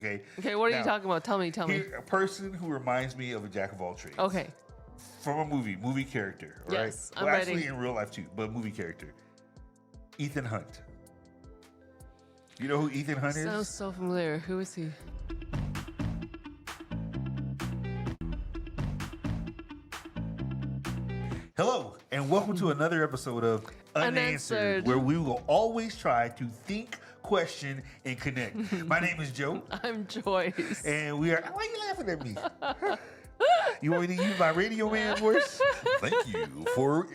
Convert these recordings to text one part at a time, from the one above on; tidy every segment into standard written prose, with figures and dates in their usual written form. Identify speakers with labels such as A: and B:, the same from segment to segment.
A: Okay.
B: Okay, what are you
A: Now,
B: talking about? Tell me.
A: A person who reminds me of a jack of all trades.
B: Okay.
A: From a movie character, right?
B: Yes, I'm
A: well,
B: ready.
A: actually in real life too, but movie character. Ethan Hunt. You know who Ethan Hunt is?
B: Sounds so familiar. Who is he?
A: Hello, and welcome to another episode of
B: Unanswered.
A: where we will always try to think, question, and connect. My name is Joe,
B: I'm Joyce.
A: and we are. Why are you laughing at me? You want me to use my radio man voice? Thank you for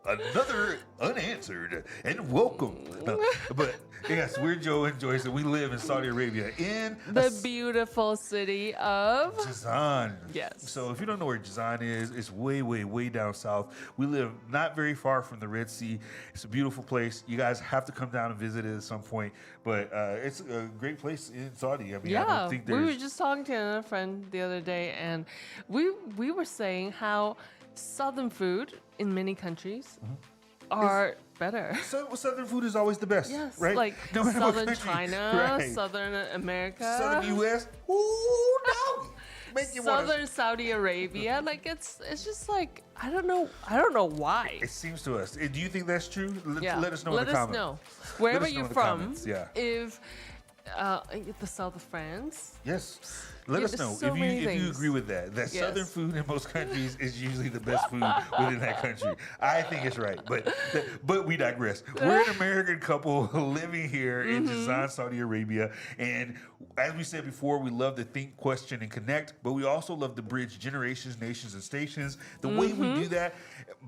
A: another unanswered and welcome. No, but yes, we're Joe and Joyce, and we live in Saudi Arabia in
B: The beautiful city of...
A: Jazan.
B: Yes.
A: So if you don't know where Jazan is, it's way, way, way down south. We live not very far from the Red Sea. It's a beautiful place. You guys have to come down and visit it at some point. But it's a great place in Saudi. I mean, I don't think
B: we were just talking to another friend the other day, and we were saying how southern food in many countries are better.
A: So southern food is always the best,
B: Yes,
A: right?
B: like
A: No matter what
B: southern
A: country.
B: China,
A: Right.
B: southern America,
A: Southern U.S. Ooh, no. Make you wanna-
B: southern Saudi Arabia. Like it's just like I don't know why.
A: It seems to us. Do you think that's true?
B: Yeah.
A: Let us know
B: Let
A: in the
B: us
A: comments.
B: know wherever
A: us know
B: you're
A: in the
B: from.
A: comments, yeah.
B: If the south of France.
A: Yes. Let
B: Yeah,
A: us
B: there's
A: know
B: so
A: if
B: many
A: you
B: things.
A: agree with that. That
B: Yes.
A: southern food in most countries is usually the best food within that country. I think it's right, but we digress. We're an American couple living here in Jazan, Saudi Arabia, and as we said before, we love to think, question, and connect. But we also love to bridge generations, nations, and stations. The way we do that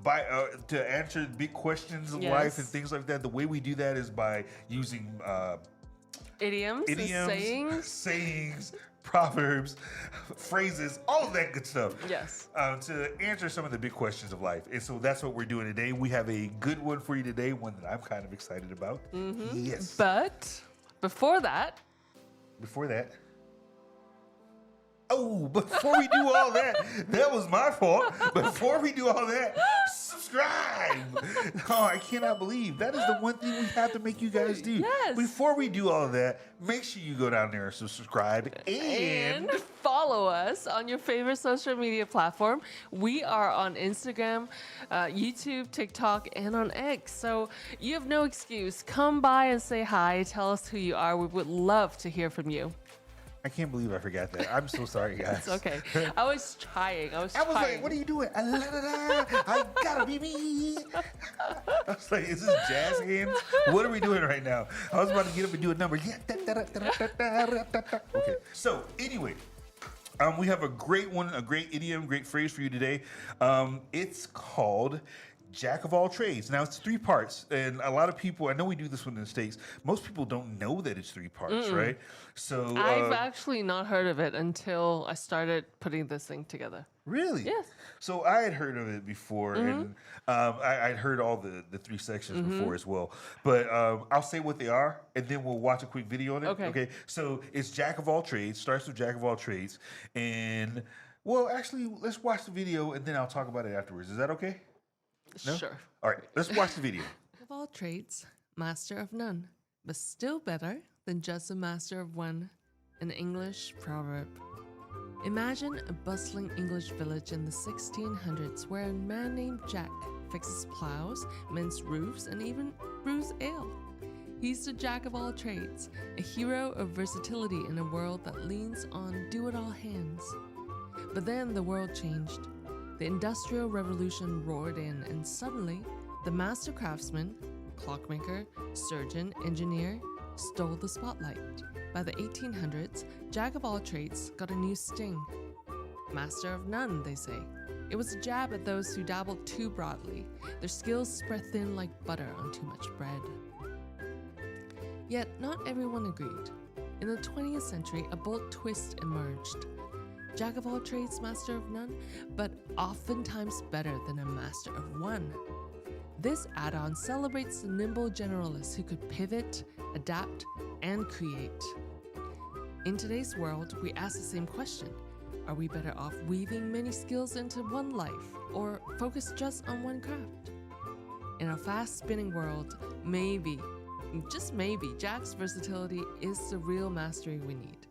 A: by to answer big questions of life and
B: Yes.
A: things like that. The way we do that is by using.
B: Idioms, and
A: sayings, proverbs, phrases, all of that good stuff.
B: Yes.
A: To answer some of the big questions of life. And so that's what we're doing today. We have a good one for you today, one that I'm kind of excited about. Yes.
B: But before that,
A: before we do all that, that was my fault. Before we do all that, subscribe. Oh, I cannot believe that is the one thing we have to make you guys do.
B: Yes.
A: Before we do all of that, make sure you go down there and subscribe
B: and follow us on your favorite social media platform. We are on Instagram, YouTube, TikTok, and on X. So you have no excuse. Come by and say hi. Tell us who you are. We would love to hear from you.
A: I can't believe I forgot that. I'm so sorry, guys.
B: It's okay. I was trying. I was
A: like,
B: trying.
A: what are you doing? I gotta be me. I was like, is this jazz hands? What are we doing right now? I was about to get up and do a number. Yeah. Okay. So anyway, we have a great one, a great idiom, great phrase for you today. It's called Jack of all trades. Now it's 3 parts, and a lot of people, I know we do this one in the States, most people don't know that it's 3 parts, right? So
B: I've actually not heard of it until I started putting this thing together.
A: Really?
B: Yes.
A: So I had heard of it before, and I'd heard all the 3 sections before as well. But I'll say what they are, and then we'll watch a quick video on it.
B: Okay.
A: So it's Jack of all trades, starts with Jack of all trades. And, well, actually, let's watch the video, and then I'll talk about it afterwards. Is that okay? No?
B: Sure.
A: All right, let's watch the video.
B: Of all trades, master of none, but still better than just a master of one. An English proverb. Imagine a bustling English village in the 1600s where a man named Jack fixes plows, mends roofs, and even brews ale. He's the jack of all trades, a hero of versatility in a world that leans on do-it-all hands. But then the world changed. The Industrial Revolution roared in, and suddenly, the master craftsman, clockmaker, surgeon, engineer, stole the spotlight. By the 1800s, Jack of all trades got a new sting. Master of none, they say. It was a jab at those who dabbled too broadly, their skills spread thin like butter on too much bread. Yet, not everyone agreed. In the 20th century, a bold twist emerged. Jack of all trades, master of none, but oftentimes better than a master of one. This add-on celebrates the nimble generalist who could pivot, adapt, and create. In today's world, we ask the same question. Are we better off weaving many skills into one life, or focus just on one craft? In a fast-spinning world, maybe, just maybe, Jack's versatility is the real mastery we need.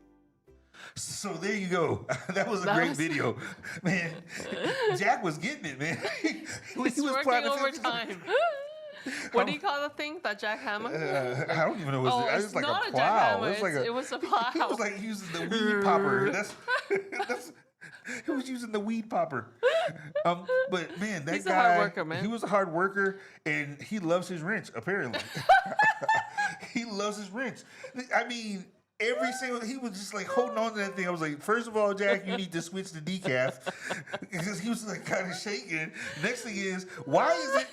A: So there you go. That was a
B: That
A: great
B: was-
A: video, man. Jack was getting it, man.
B: He's working overtime. What do you call the thing? That jackhammer?
A: I don't even know.
B: Oh,
A: It's
B: it's
A: like
B: not
A: a
B: a
A: plow.
B: jackhammer.
A: It's like
B: It was a plow.
A: It was like using the weed popper. That's. He was using the weed popper. But man, that
B: He's
A: guy.
B: a hard worker, man.
A: He was a hard worker, and he loves his wrench. Apparently, he loves his wrench. I mean. Every single, he was just like holding on to that thing. I was like, first of all, Jack, you need to switch the decaf because he was like kind of shaking. Next thing is, why is it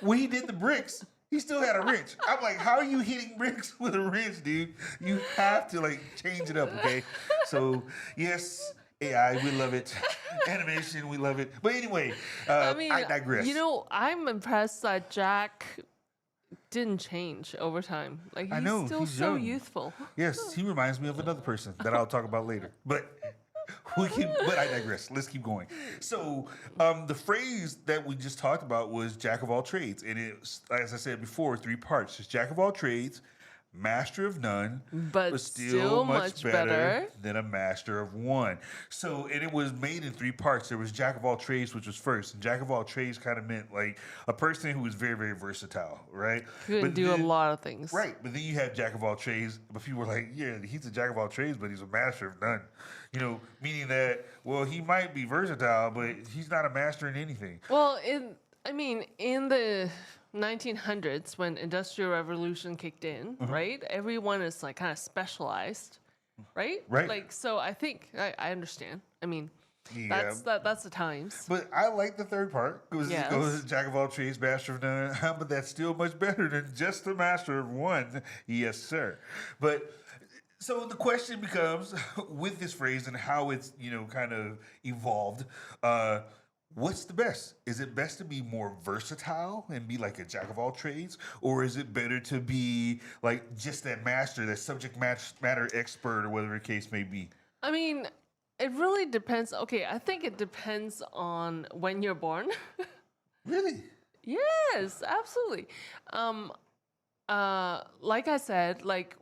A: when he did the bricks, he still had a wrench? I'm like, how are you hitting bricks with a wrench, dude? You have to like change it up, okay? So yes, AI, we love it. Animation, we love it. But anyway, I digress.
B: You know, I'm impressed that Jack didn't change over time. Like he's
A: I know,
B: still
A: he's
B: so
A: young.
B: youthful.
A: Yes, he reminds me of another person that I'll talk about later. But but I digress. Let's keep going. So the phrase that we just talked about was jack of all trades. And it's, as I said before, 3 parts. It's jack of all trades, master of none,
B: But still much better
A: than a master of one. So, and it was made in 3 parts. There was jack of all trades, which was first. And jack of all trades kind of meant like a person who was very, very versatile, right?
B: He can do a lot of things.
A: Right. But then you have jack of all trades. But people were like, yeah, he's a jack of all trades, but he's a master of none. You know, meaning that, well, he might be versatile, but he's not a master in anything.
B: Well, in the 1900s, when Industrial Revolution kicked in, right? Everyone is like kind of specialized, right?
A: Right.
B: Like, so I think I understand. I mean,
A: Yeah.
B: that's the times.
A: But I like the third part because
B: Yes.
A: it goes jack of all trades, master of none. But that's still much better than just a master of one. Yes, sir. But so the question becomes with this phrase and how it's kind of evolved. What's the best? Is it best to be more versatile and be like a jack of all trades? Or is it better to be like just that master, that subject matter expert or whatever the case may be?
B: I mean, it really depends. Okay, I think it depends on when you're born.
A: Really?
B: Yes, absolutely. Like I said, like,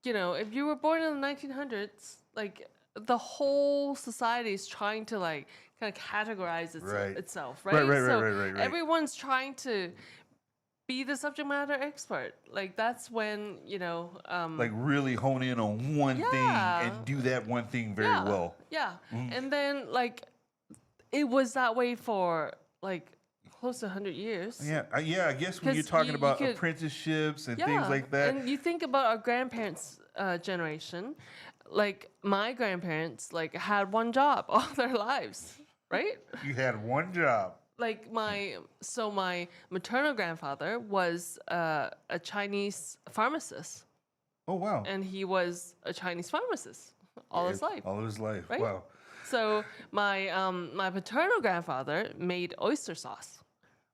B: if you were born in the 1900s, like the whole society is trying to like kind of categorize itself, right?
A: Right.
B: Everyone's trying to be the subject matter expert. Like that's when,
A: Like really hone in on one thing and do that one thing very well.
B: Yeah. And then like it was that way for like close to 100 years.
A: Yeah, I guess when
B: 'Cause
A: you're talking
B: you
A: about
B: could-
A: apprenticeships and things like that.
B: And you think about our grandparents' generation, like my grandparents like had one job all their lives, right?
A: You had one job.
B: Like my maternal grandfather was a Chinese pharmacist,
A: Oh, wow.
B: and he was a Chinese pharmacist all his life.
A: All of his life.
B: Right?
A: Wow.
B: So my paternal grandfather made oyster sauce.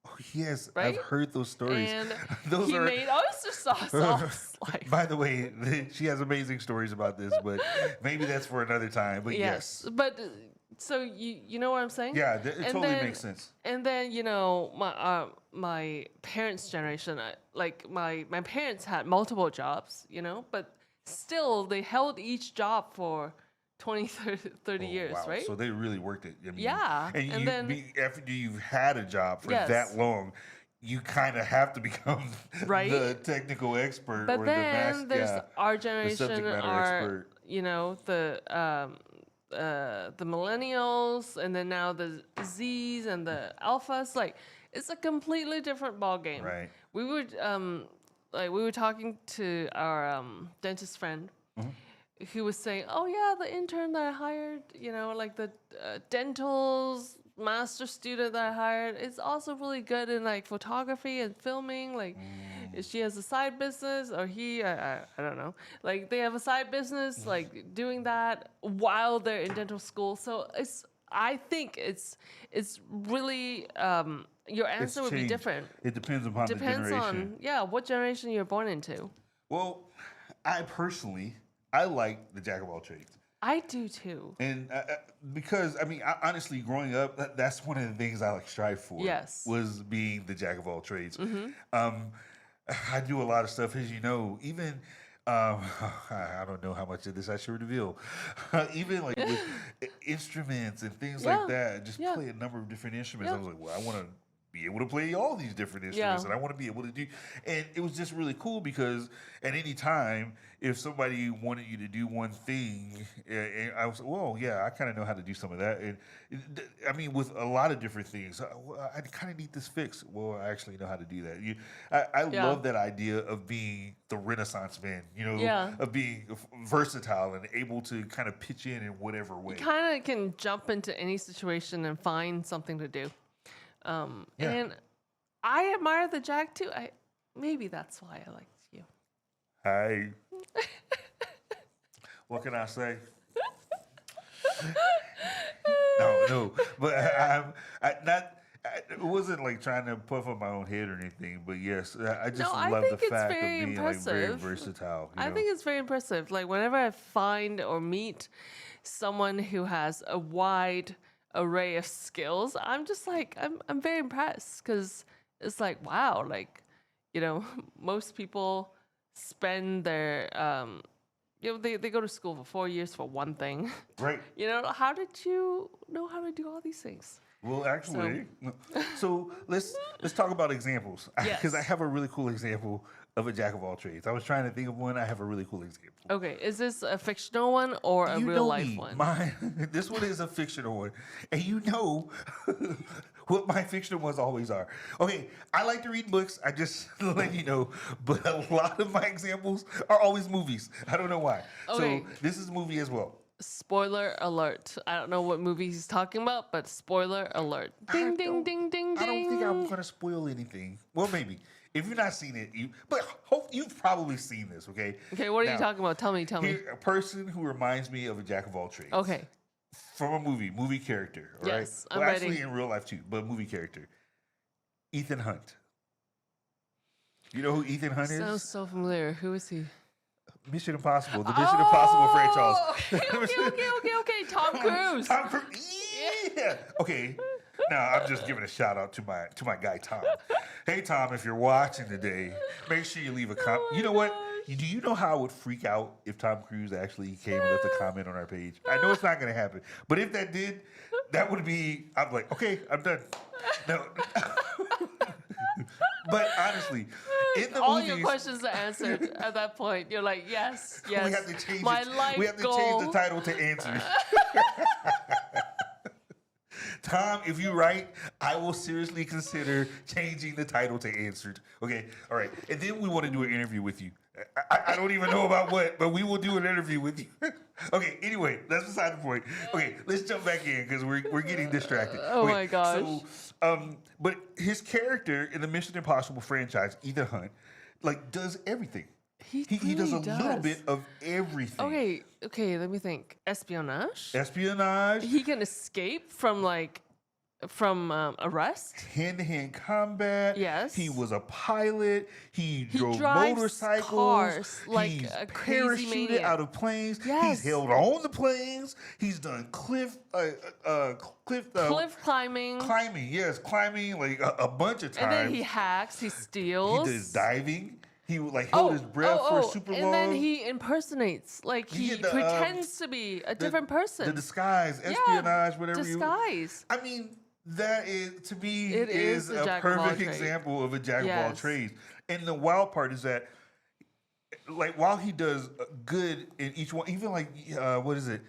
A: Oh, yes,
B: Right?
A: I've heard those stories.
B: And
A: Those
B: he
A: are,
B: made oyster sauce all his life.
A: by the way, she has amazing stories about this, but maybe that's for another time. But yes.
B: But so you know what I'm saying?
A: Yeah, it
B: And
A: totally
B: then-
A: makes sense.
B: And then my parents' generation, like my parents had multiple jobs, but still they held each job for 20, 30 years,
A: Wow.
B: right?
A: So they really worked it. I mean,
B: Yeah,
A: And,
B: and then-
A: after you've had a job for
B: Yes.
A: that long, you kind of have to become
B: Right?
A: the technical expert
B: But
A: or
B: then
A: the
B: there's our
A: subject
B: generation,
A: matter
B: our
A: expert.
B: the millennials, and then now the Z's and the alphas. Like it's a completely different ball game.
A: Right.
B: We were talking to our dentist friend. Who was saying, "Oh yeah, the intern that I hired, like the dental's master student that I hired, is also really good in like photography and filming. Like, she has a side business, or I don't know. Like, they have a side business, like doing that while they're in dental school. So I think it's really your answer would be
A: changed.
B: different.
A: It depends upon the
B: Depends
A: generation.
B: on what generation you're born into.
A: Well, I like the jack of all trades.
B: I do too.
A: And because, honestly, growing up, that's one of the things I strive for.
B: Yes.
A: Was being the jack of all trades. I do a lot of stuff, as you know. Even I don't know how much of this I should reveal. Even like with instruments and things like
B: Yeah.
A: that, just
B: Yeah.
A: play a number of different instruments.
B: Yeah.
A: I was like, well, I want to be able to play all these different instruments,
B: Yeah.
A: and I want to be able to do. And it was just really cool because at any time, if somebody wanted you to do one thing, and I was, well, yeah, I kind of know how to do some of that. And I mean, with a lot of different things, well, I kind of need this fixed. Well, I actually know how to do that. I
B: Yeah.
A: love that idea of being the Renaissance man,
B: Yeah.
A: of being versatile and able to kind of pitch in whatever way.
B: Kind of can jump into any situation and find something to do.
A: Yeah.
B: And I admire the Jack too. Maybe that's why I liked you.
A: Hi. What can I say? No, but it wasn't like trying to puff up my own head or anything, but yes, I just
B: No, I
A: love the
B: think it's
A: fact of
B: very
A: being like very
B: impressive.
A: versatile.
B: I think it's very impressive. Like whenever I find or meet someone who has a wide array of skills, I'm just like I'm very impressed because it's like wow, like most people spend their they go to school for 4 years for one thing.
A: Right.
B: How did you know how to do all these things?
A: Well, actually, so let's talk about examples because I
B: Yes.
A: have a really cool example of a jack of all trades. I was trying to think of one. I have a really cool example.
B: Okay, is this a fictional one or a
A: You
B: real
A: know
B: life
A: me.
B: one?
A: This one is a fictional one, and you know what my fictional ones always are. Okay, I like to read books. I just let you know, but a lot of my examples are always movies. I don't know why.
B: Okay.
A: So this is a movie as well.
B: Spoiler alert. I don't know what movie he's talking about, but spoiler alert. Ding, ding, ding, ding, ding.
A: I don't think I'm gonna spoil anything. Well, maybe if you've not seen it, but you've probably seen this. Okay.
B: Okay, what are you
A: Now,
B: talking about? Tell me.
A: Here, a person who reminds me of a jack of all trades.
B: Okay.
A: From a movie character, all right?
B: Yes, I'm
A: well,
B: ready.
A: actually in real life too, but movie character. Ethan Hunt. You know who Ethan Hunt is?
B: Sounds so familiar. Who is he?
A: Mission Impossible, the Mission Impossible franchise.
B: Okay. Tom Cruise.
A: Tom Cruise. Yeah. Okay. Now I'm just giving a shout out to my guy Tom. Hey Tom, if you're watching today, make sure you leave a comment.
B: Oh my
A: You know what?
B: gosh.
A: Do you know how I would freak out if Tom Cruise actually came and left a comment on our page? I know it's not going to happen, but if that did, that would be. I'm like, okay, I'm done. No. But honestly, in the
B: All
A: movies,
B: your questions are answered at that point. You're like, yes.
A: we have to change
B: My
A: it.
B: life
A: We have to
B: goal.
A: change the title to answers. Tom, if you write, I will seriously consider changing the title to answered. Okay, all right. And then we want to do an interview with you. I don't even know about what, but we will do an interview with you. Okay, anyway, that's beside the point. Okay, let's jump back in because we're getting distracted.
B: Oh
A: Okay,
B: my gosh.
A: So, but his character in the Mission Impossible franchise, Ethan Hunt, like does everything. He does a
B: really
A: little
B: does.
A: bit of everything.
B: Okay, let me think. Espionage?
A: Espionage,
B: He can escape from arrest?
A: hand-to-hand combat.
B: Yes.
A: He was a pilot. He drove
B: drives
A: motorcycles.
B: cars like
A: He's
B: a crazy
A: parachuted
B: maniac.
A: out of planes.
B: Yes.
A: He's held on the planes. He's done cliff
B: Climbing.
A: climbing like a bunch of times.
B: And then he hacks, he steals.
A: He does diving. He would like hold his breath for super long.
B: And then he impersonates, like he
A: Yeah, the,
B: pretends to be a different person.
A: The disguise, espionage, whatever
B: disguise.
A: I mean, that is to me
B: It is a
A: a
B: jack of all
A: perfect
B: trades.
A: example of a jack of all
B: Yes.
A: trades. And the wild part is that, like, while he does good in each one, even like what is it?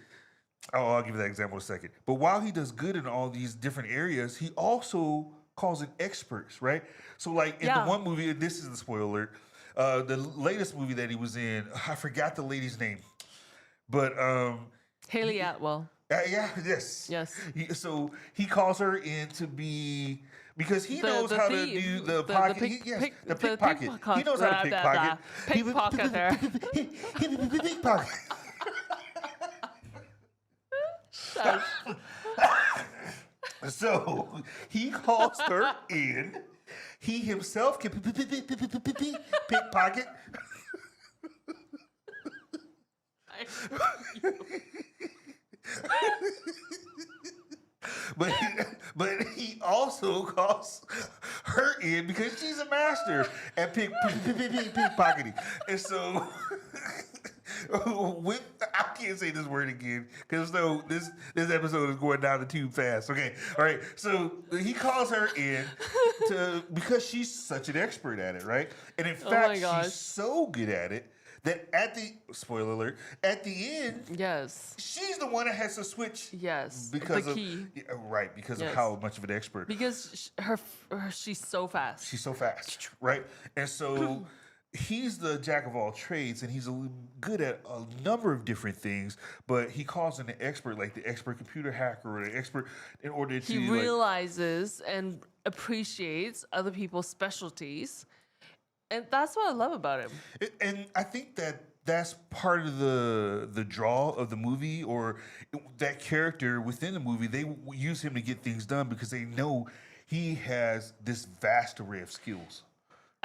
A: Oh, I'll give you that example in a second. But while he does good in all these different areas, he also calls in experts, right? So, like in the one movie, this is the spoiler alert. The latest movie that he was in, I forgot the lady's name, but
B: Haley Atwell.
A: yes. So he calls her in to be because he knows how to
B: thief,
A: do the pocket. The pickpocket. He knows how to pickpocket.
B: Pickpocketer.
A: Pickpocket. So he calls her in. He himself can pickpocket. But he also calls her in because she's a master at pickpocketing. And so with I can't say this word again because no, this episode is going down the tube fast. Okay, all right. So he calls her in because she's such an expert at it, right? And in fact, she's so good at it that at the spoiler alert, at the end,
B: yes,
A: she's the one that has to switch.
B: Yes,
A: because
B: the key.
A: Right, because of how much of an expert.
B: Because she's so fast.
A: She's so fast, right? And so he's the jack of all trades, and he's good at a number of different things. But he calls in the expert, like the expert computer hacker or the expert, in order to
B: he realizes and appreciates other people's specialties. And that's what I love about him.
A: And I think that's part of the draw of the movie, or that character within the movie. They use him to get things done because they know he has this vast array of skills.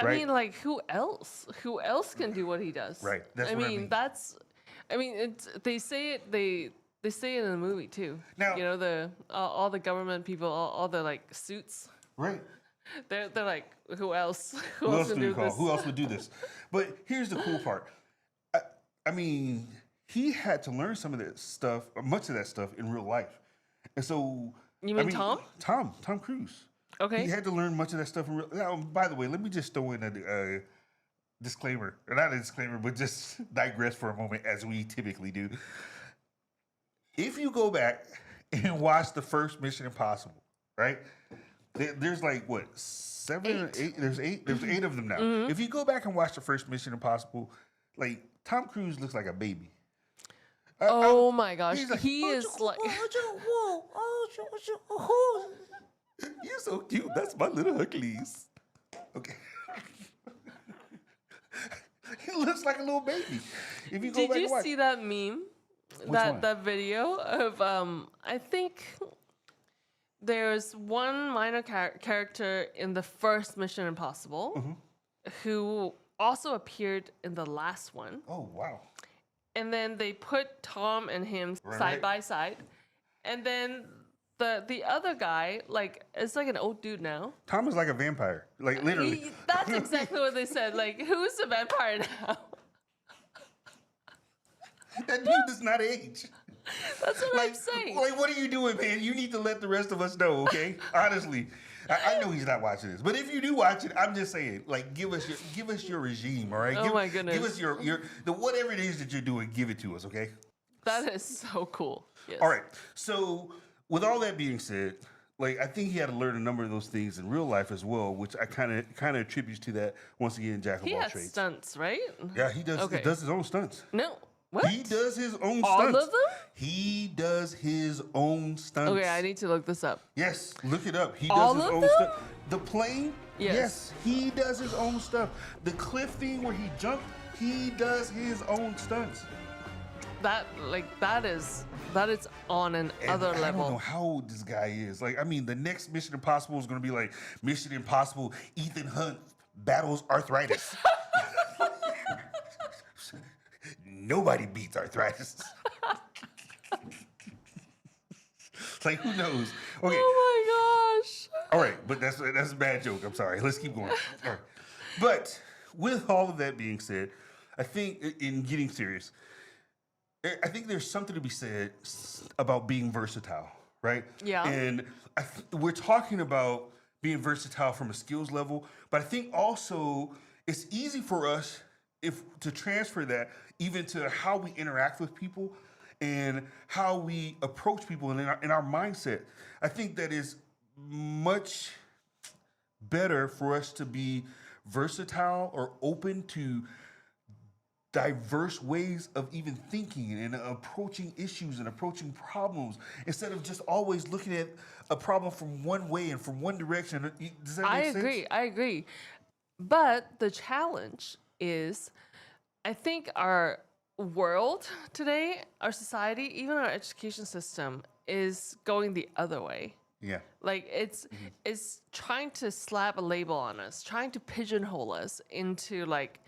A: Right?
B: I mean, like, who else? Who else can do what he does?
A: Right. That's
B: I
A: what
B: mean, they say it. They say it in the movie too.
A: Now,
B: you know, all the government people, all the like suits.
A: Right.
B: They're like, who else?
A: Who else do you call? Who else would do this? But here's the cool part. I mean, he had to learn some of that stuff, or much of that stuff, in real life. And so,
B: you mean Tom?
A: Tom Cruise.
B: Okay.
A: He had to learn much of that stuff in real. Now, by the way, let me just throw in a disclaimer, or not a disclaimer, but just digress for a moment, as we typically do. If you go back and watch the first Mission Impossible, right? There's like what, 7 or 8? There's 8. There's 8 of them now. Mm-hmm. If you go back and watch the first Mission Impossible, like Tom Cruise looks like a baby.
B: Oh my gosh, like, he is like.
A: You're so cute. That's my little Hercules. Okay. He looks like a little baby. If you go
B: Did
A: back
B: you
A: and watch.
B: see that meme? That video of I think. There's one minor character in the first Mission Impossible who also appeared in the last one.
A: Oh, wow.
B: And then they put Tom and him side by side. And then the other guy, like, it's like an old dude now.
A: Tom is like a vampire. Like, literally.
B: That's exactly what they said. Like, who's the vampire now?
A: That dude does not age.
B: That's what I'm saying.
A: Like, what are you doing, man? You need to let the rest of us know, okay? Honestly, I know he's not watching this, but if you do watch it, I'm just saying, like, give us your regime, all right?
B: Oh my goodness.
A: Give us your whatever it is that you're doing. Give it to us, okay?
B: That is so cool. Yes.
A: All right. So, with all that being said, like, I think he had to learn a number of those things in real life as well, which I kind of attributes to that once again, jack of all trades. He has
B: stunts, right?
A: Yeah, he does. Okay. He does his own stunts.
B: No. What?
A: He does his own stunts.
B: All of them?
A: He does his own stunts.
B: Okay, I need to look this up.
A: Yes, look it up. He does his own stuff. The plane?
B: Yes,
A: he does his own stuff. The cliff thing where he jumped, he does his own stunts.
B: That is on another level.
A: I don't know how old this guy is. Like, I mean, the next Mission Impossible is going to be like Mission Impossible Ethan Hunt battles arthritis. Nobody beats arthritis. It's like, who knows? Okay.
B: Oh my gosh.
A: All right, but that's a bad joke. I'm sorry. Let's keep going. All right. But with all of that being said, I think in getting serious, I think there's something to be said about being versatile, right?
B: Yeah.
A: And we're talking about being versatile from a skills level, but I think also it's easy for us to transfer that even to how we interact with people and how we approach people in our mindset. I think that is much better for us to be versatile or open to diverse ways of even thinking and approaching issues and approaching problems instead of just always looking at a problem from one way and from one direction. Does that make sense?
B: I agree. But the challenge is, I think our world today, our society, even our education system is going the other way.
A: Yeah.
B: Like it's trying to slap a label on us, trying to pigeonhole us into like,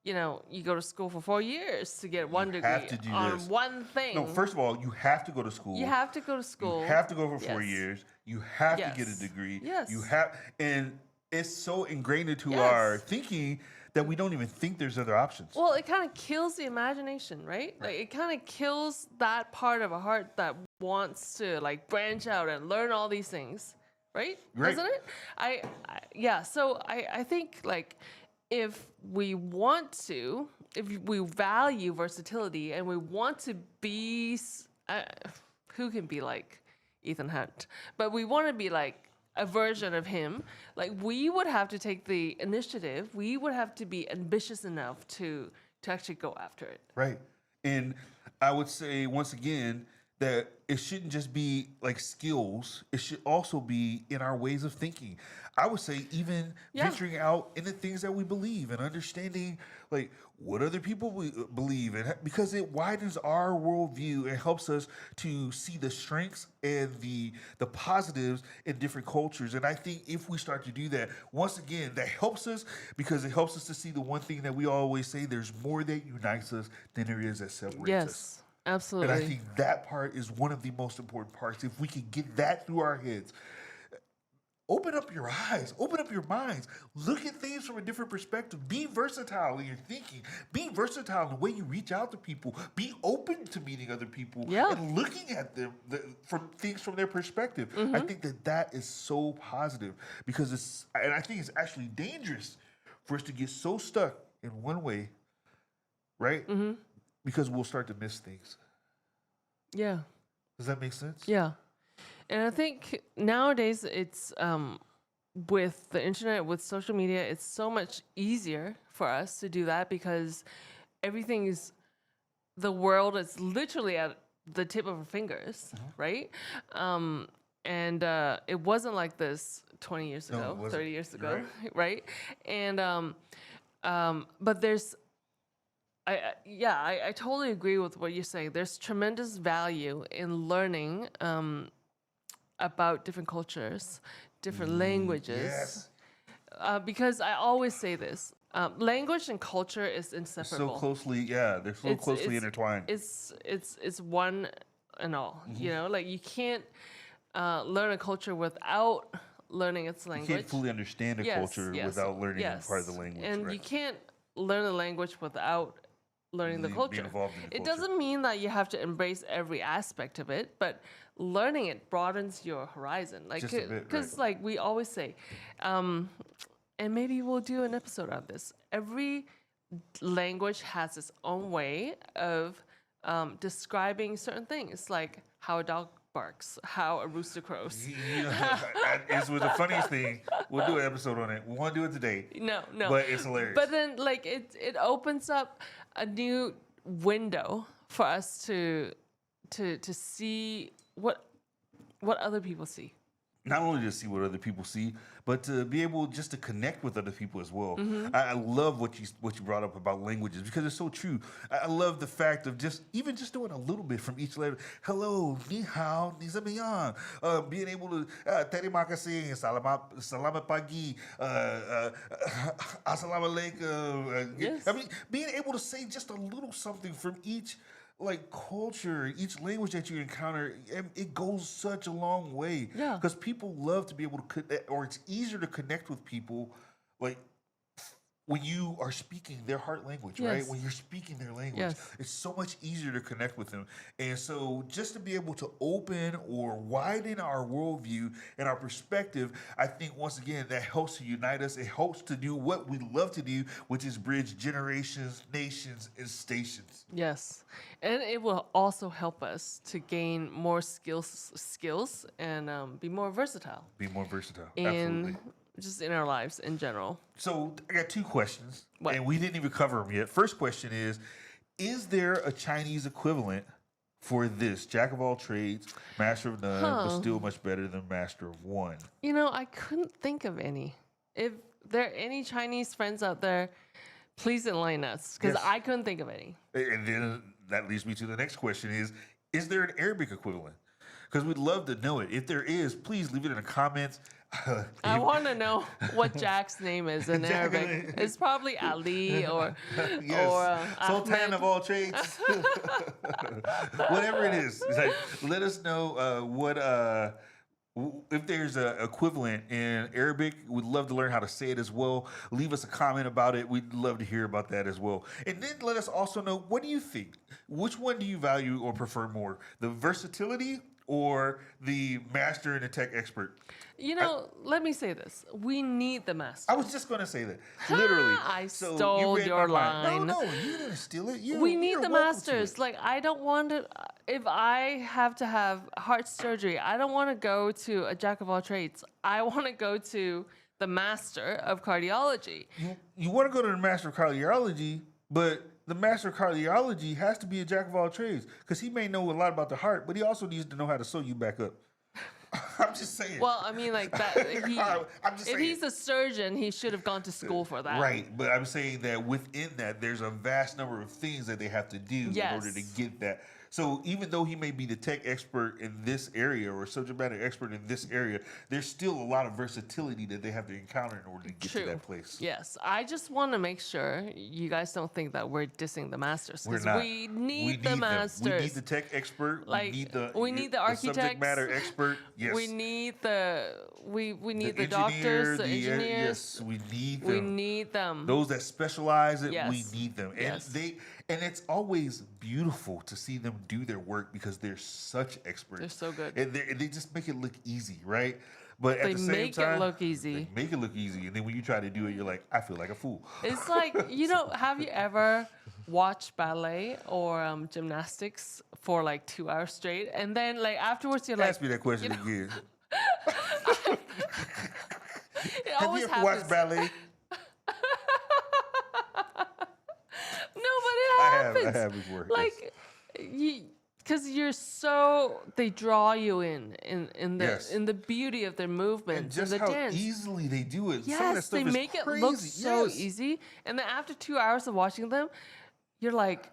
B: you know, you go to school for 4 years to get one degree on one thing.
A: No, first of all, you have to go to school.
B: You have to go to school.
A: You have to go for 4 years. You have to get a degree.
B: Yes.
A: You have, and it's so ingrained into our thinking that we don't even think there's other options.
B: Well, it kind of kills the imagination, right? Like it kind of kills that part of a heart that wants to like branch out and learn all these things, right?
A: Right.
B: Doesn't it? Yeah. So I think like if we want to, if we value versatility and we want to be, who can be like Ethan Hunt, but we want to be like a version of him, like we would have to take the initiative. We would have to be ambitious enough to actually go after it.
A: Right. And I would say once again that it shouldn't just be like skills. It should also be in our ways of thinking. I would say even venturing out in the things that we believe and understanding like what other people believe, and because it widens our worldview and helps us to see the strengths and the positives in different cultures. And I think if we start to do that, once again, that helps us because it helps us to see the one thing that we always say: there's more that unites us than there is that separates us.
B: Yes, absolutely.
A: And I think that part is one of the most important parts. If we can get that through our heads, open up your eyes, open up your minds, look at things from a different perspective. Be versatile in your thinking. Be versatile in the way you reach out to people. Be open to meeting other people and looking at them from things from their perspective. I think that is so positive because and I think it's actually dangerous for us to get so stuck in one way, right? Because we'll start to miss things.
B: Yeah.
A: Does that make sense?
B: Yeah. And I think nowadays it's with the internet, with social media, it's so much easier for us to do that because the world is literally at the tip of our fingers, right? And it wasn't like this 20 years ago, 30 years ago, right? And but there's I totally agree with what you're saying. There's tremendous value in learning about different cultures, different languages. Because I always say this, language and culture is inseparable.
A: So closely, they're so closely intertwined.
B: It's one and all, you know? Like you can't learn a culture without learning its language.
A: You can't fully understand a culture without learning part of the language.
B: And you can't learn a language without learning the culture. It doesn't mean that you have to embrace every aspect of it, but learning it broadens your horizon. Like, because like we always say, and maybe we'll do an episode on this. Every language has its own way of describing certain things, like how a dog barks, how a rooster crows.
A: It's with the funniest thing. We'll do an episode on it. We won't do it today.
B: No.
A: But it's hilarious.
B: But then, like, it opens up a new window for us to see what other people see.
A: Not only to see what other people see, but to be able just to connect with other people as well. I love what you brought up about languages because it's so true. I love the fact of just doing a little bit from each letter. Hello, ni hao, ni zamiyan. Being able to terima kasih, selamat pagi, assalamu alaikum.
B: Yes.
A: I mean, being able to say just a little something from each like culture, each language that you encounter, it goes such a long way.
B: Yeah.
A: Because people love to be able to connect, or it's easier to connect with people, like when you are speaking their heart language, right? When you're speaking their language, it's so much easier to connect with them. And so just to be able to open or widen our worldview and our perspective, I think once again, that helps to unite us. It helps to do what we love to do, which is bridge generations, nations, and stations.
B: Yes. And it will also help us to gain more skills and be more versatile.
A: Absolutely.
B: Just in our lives in general.
A: So I got two questions, and we didn't even cover them yet. First question is there a Chinese equivalent for this? Jack of all trades, master of none, but still much better than master of one.
B: You know, I couldn't think of any. If there are any Chinese friends out there, please enlighten us, because I couldn't think of any.
A: And then that leads me to the next question is there an Arabic equivalent? Because we'd love to know it. If there is, please leave it in the comments.
B: I want to know what Jack's name is in Arabic. It's probably Ali or
A: Sultan of all trades. Whatever it is. It's like, let us know If there's an equivalent in Arabic, we'd love to learn how to say it as well. Leave us a comment about it. We'd love to hear about that as well. And then let us also know, what do you think? Which one do you value or prefer more? The versatility or the master and the tech expert?
B: Let me say this. We need the master.
A: I was just going to say that. Literally.
B: I
A: So
B: stole
A: read
B: your
A: my mind.
B: line.
A: No, you didn't steal it.
B: We need
A: you're
B: the
A: welcome to
B: masters.
A: it.
B: Like, I don't want to, if I have to have heart surgery, I don't want to go to a jack of all trades. I want to go to the master of cardiology.
A: You want to go to the master of cardiology, but the master of cardiology has to be a jack of all trades because he may know a lot about the heart, but he also needs to know how to sew you back up. I'm just saying.
B: Well, I mean, like that.
A: I'm just
B: if
A: saying.
B: he's a surgeon, he should have gone to school for that.
A: Right, but I'm saying that within that, there's a vast number of things that they have to do in order to get that. So even though he may be the tech expert in this area or subject matter expert in this area, there's still a lot of versatility that they have to encounter in order to get to that place.
B: Yes, I just want to make sure you guys don't think that we're dissing the masters.
A: We're not.
B: We need the masters.
A: We need the tech expert.
B: Like,
A: we need the
B: architects.
A: subject matter expert. Yes.
B: We need the
A: the
B: doctors, the engineers.
A: Yes, we need them.
B: We need them.
A: Those that specialize it,
B: Yes.
A: we need them. And
B: Yes.
A: and it's always beautiful to see them do their work because they're such experts.
B: They're so good.
A: And they just make it look easy, right? But at
B: They
A: the same
B: make
A: time,
B: it look easy.
A: They make it look easy. And then when you try to do it, you're like, I feel like a fool.
B: It's like, have you ever watched ballet or gymnastics for like 2 hours straight? And then like afterwards you're like,
A: Ask me that question again.
B: it
A: Have
B: always
A: you ever
B: happens.
A: watched ballet?
B: No, but it happens.
A: I have before. yes.
B: Like, because they draw you in the beauty of their
A: And
B: movements and
A: just
B: the
A: how
B: dance.
A: easily they do it. Some of that
B: Yes,
A: stuff
B: they
A: is
B: make it
A: crazy.
B: look so
A: Yes.
B: easy. And then after 2 hours of watching them, you're like,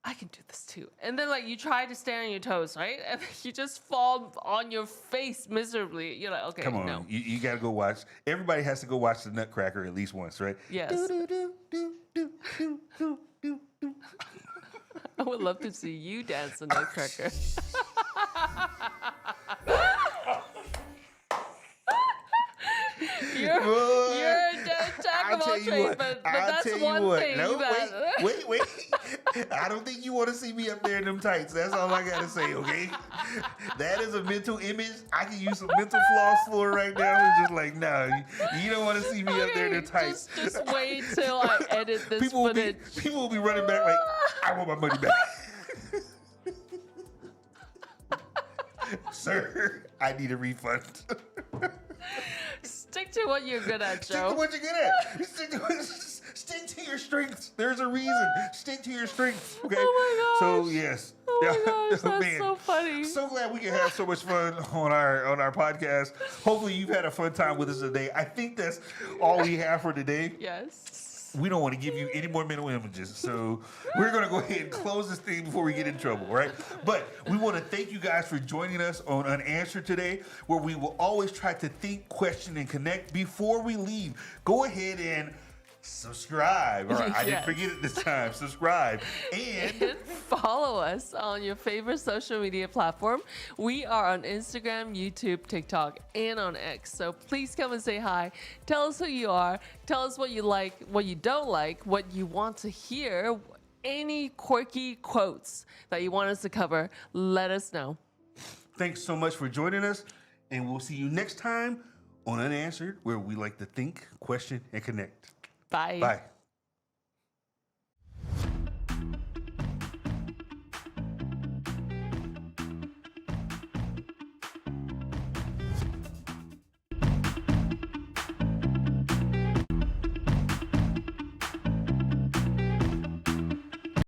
B: I can do this too. And then like you try to stand on your toes, right? And you just fall on your face miserably. You're like, okay,
A: Come on,
B: no.
A: you got to go watch. Everybody has to go watch the Nutcracker at least once, right?
B: Yes.
A: Do, do, do, do, do, do, do, do.
B: I would love to see you dance the Nutcracker. You're a jack of all trades, but that's one thing.
A: No,
B: that,
A: wait. I don't think you want to see me up there in them tights. That's all I gotta say, okay? That is a mental image. I can use some mental floss for it right now. It's just like, no, you don't want to see me up there in the tights.
B: Just wait till I edit this
A: People
B: footage.
A: will be running back like, I want my money back. Sir, I need a refund.
B: Stick to what you're good at,
A: Stick
B: Joe.
A: to what you're good at. Stick to your strengths. There's a reason. Stick to your strengths. Okay.
B: Oh my gosh.
A: So yes.
B: Oh my gosh, that's
A: Man,
B: so funny.
A: So glad we can have so much fun on our podcast. Hopefully you've had a fun time with us today. I think that's all we have for today.
B: Yes.
A: We don't want to give you any more mental images. So we're going to go ahead and close this thing before we get in trouble, right? But we want to thank you guys for joining us on Unanswered today, where we will always try to think, question, and connect. Before we leave, go ahead and subscribe. All right, I didn't forget it this time. Subscribe. And
B: follow us on your favorite social media platform. We are on Instagram, YouTube, TikTok, and on X. So please come and say hi. Tell us who you are. Tell us what you like, what you don't like, what you want to hear. Any quirky quotes that you want us to cover, let us know.
A: Thanks so much for joining us. And we'll see you next time on Unanswered, where we like to think, question, and connect.
B: Bye.
A: Bye.